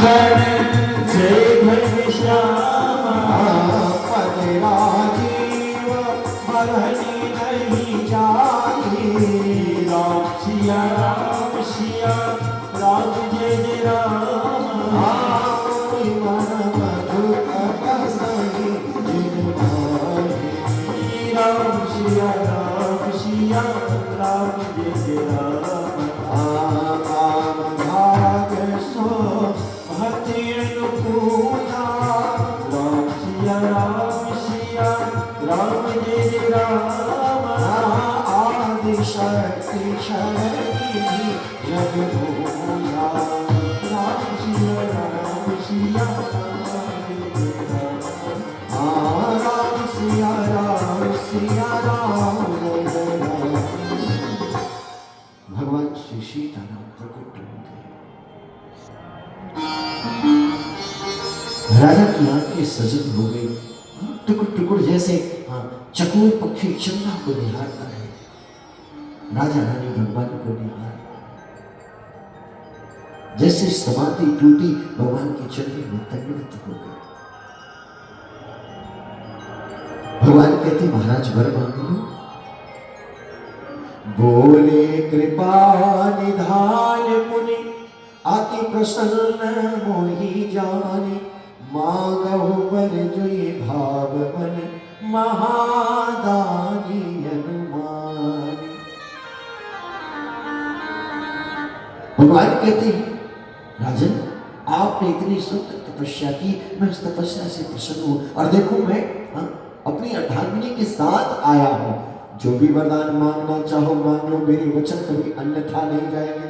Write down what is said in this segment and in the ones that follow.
जय घनश्यामा पद राजीव बरहनी नहीं जाई। राम सिया राम सिया राम जय जय राम। मन मधुक बसई जिन भाई। राम सिया राम जय जय राम। आम भाग सो भक्ति अनुकूला। राम सिया राम जय जय राम। आदि शक्ति शक्ति जग भूला। राम सिया राम जय जय राम। राम सिया राम जय जय राम। भगवान श्री सीताराम प्रकट हो गए। राजा की आंखें सजग हो गई, टुकुर टुकुर जैसे चकोर पक्षी चंदा को निहारता है। राजा रानी भगवान को निहार, जैसे समाधि टूटी भगवान के चरणों में दंडवत हो गए। भगवान कहते महाराज वर मांग लो। बोले कृपा निधान मुनि अति प्रसन्न मोहि जाने। मांगहु बर जो ये भाव मन महादानी अनुमानी। भगवान कहते हैं राजन आपने इतनी सुंदर तपस्या की, मैं उस तपस्या से प्रसन्न हूं। और देखो मैं अपनी अर्धांगिनी के साथ आया हूं। जो भी वरदान मांगना चाहो मांग लो, मेरे वचन कभी अन्यथा नहीं जाएंगे।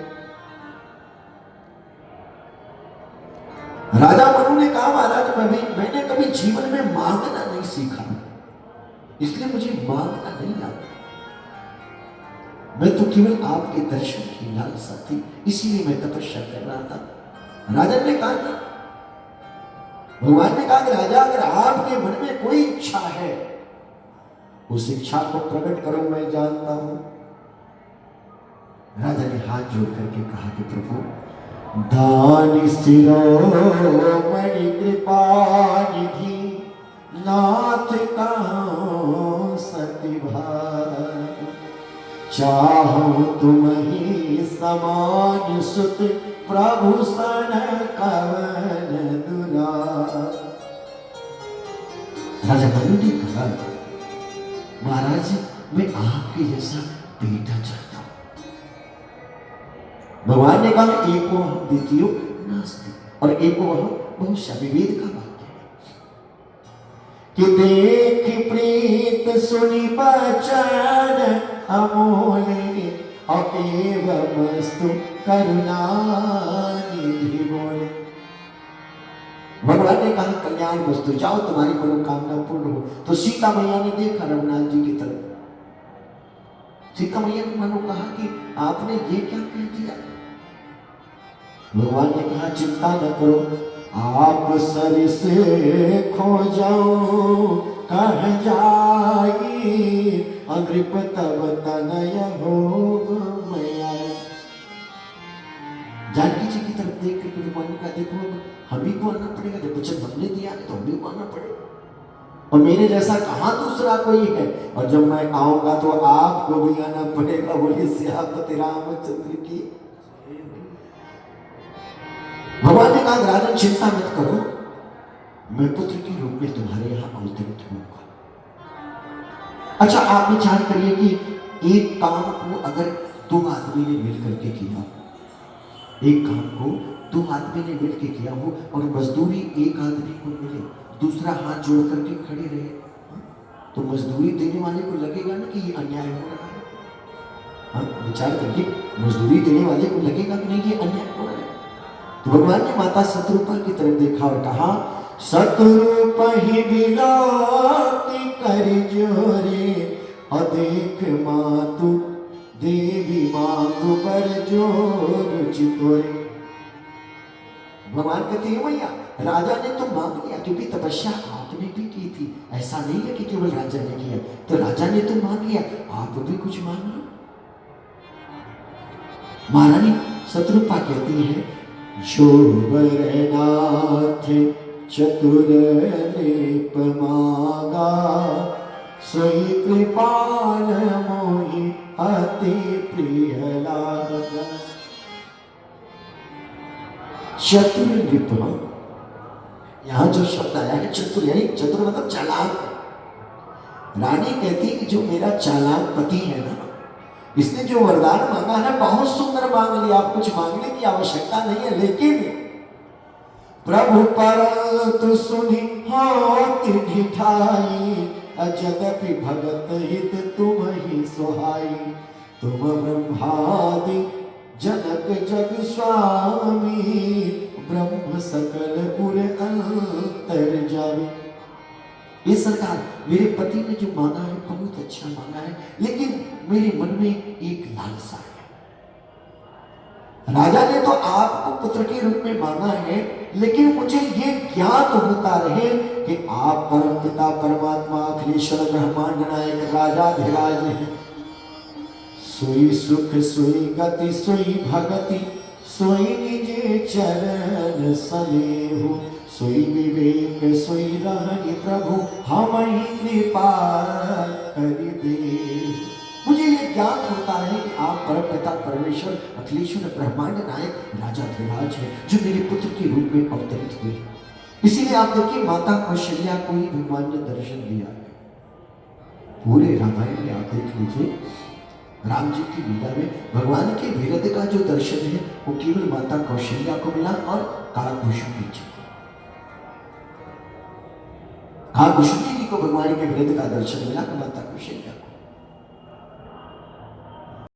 राजा मनु ने कहा महाराज मैंने कभी जीवन में मांगना नहीं सीखा, इसलिए मुझे मांगना नहीं आता। मैं तो केवल आपके दर्शन की लालसा थी, इसीलिए मैं तपस्या कर रहा था। राजन ने कहा कि भगवान ने कहा कि राजा अगर आपके मन में कोई इच्छा है उस इच्छा को प्रकट करो, मैं जानता हूं। राजा ने हाथ जोड़ करके कहा कि प्रभु दान शिरोमणि कृपा निधि नाथ कहाँ सति भाई। चाहो तुम ही समान सुत प्रभु सन कवन दुरा। राजा मनु ने कहा महाराज मैं आपके जैसा बेटा चाहता हूं। भगवान ने कहा एक को हम द्वितीयो नास्ति, और एक को हम बहुत विवेद का वाक्य है कि देख प्रीत सुनि बचन अमोले अपेवमस्तु करुणा निधि बोले। भगवान ने कहा कल्याण वस्तु, जाओ तुम्हारी मनोकामना पूर्ण हो। तो सीता मैया ने देखा रघुनाथ जी की तरफ। सीता मैया ने मनो कहा कि आपने ये क्या कह दिया। भगवान ने कहा चिंता न करो, आप सर से खो जाओ कह जाई। अग्रिप तब तनय हो मैया। जानकी जी की तरफ देख करके भगवान ने कहा देखो हम ही को आना पड़ेगा, जब वचन हमने दिया है तो हम ही को आना पड़ेगा, और मेरे जैसा कहां दूसरा कोई है। और जब मैं आऊंगा तो आपको भी आना पड़ेगा। बोलिए सियापति रामचंद्र की। भगवान ने कहा राजन चिंता मत करो, मैं पुत्र के रूप में तुम्हारे यहां अवतरित होऊंगा। अच्छा आप विचार करिए कि एक काम को अगर दो आदमी ने मिल करके किया, एक काम को दो आदमी ने मिल के किया हो और मजदूरी एक आदमी को मिले, दूसरा हाथ जोड़ करके खड़े रहे, तो मजदूरी देने वाले को लगेगा ना कि ये अन्याय हो रहा है। विचार करिए, मजदूरी देने वाले को लगेगा कि नहीं ये अन्याय हो रहा है। तो भगवान ने माता शत्रुपा की तरफ देखा और कहा शत्रुपा ही बिलाती कर जोरे, अदेख मातु देवी मांगु पर जोर चितोरे। भगवान कहते हैं भैया राजा ने तो मांग लिया, क्योंकि तपस्या आपने भी की थी, ऐसा नहीं है कि केवल राजा ने किया। तो राजा ने तो मांग लिया, आप भी कुछ मांग लो। महारानी शत्रुपा कहती है जो वरनाथ चतुर लेप मागा, सोई कृपाल मोहि अति प्रिय लागा। चतुर लिपमा, यहां जो शब्द आया है चतुर, यानी चतुर मतलब चालाक। रानी कहती है कि जो मेरा चालाक पति है ना, इसने जो वरदान मांगा है बहुत सुंदर मांग लिया, आप कुछ मांगने की आवश्यकता नहीं है, लेकिन प्रभु परंतु सुनी हाथ ढिठाई, अजगति भगत हित तुम ही सुहाई। तुम ब्रह्मादि जनक जग स्वामी, ब्रह्म सकल उर अंतर जामी। ये सरकार, मेरे पति ने जो मांगा है बहुत अच्छा मांगा है, लेकिन मेरे मन में एक लालसा है। राजा ने तो आपको पुत्र के रूप में मांगा है, लेकिन मुझे ये ज्ञात होता रहे कि आप परम पिता परमात्मा अखिलेश्वर ब्रह्मांड नायक राजाधिराज हैं। सोई सुख सोई गति सोई भगति, सोई निजे चरण सनेहु, सोई विवेक सोई रहनि प्रभु, हम ही कृपा करि दे। मुझे ये ज्ञात होता है कि आप परम पिता परमेश्वर अखिलेश्वर ब्रह्मांड नायक राजाधिराज हैं, जो मेरे पुत्र के रूप में अवतरित हुए। इसीलिए आप देखिए माता कौशल्या को ही भगवान ने दर्शन दिया है। पूरे रामायण में आप देख लीजिए, राम जी की लीला में भगवान के वीरद का जो दर्शन है वो केवल माता कौशल्या को मिला और काकभूषुंडी जी को। काकभूषुंडी जी को भगवान के वीरद का दर्शन मिला तो माता कौशल्या को।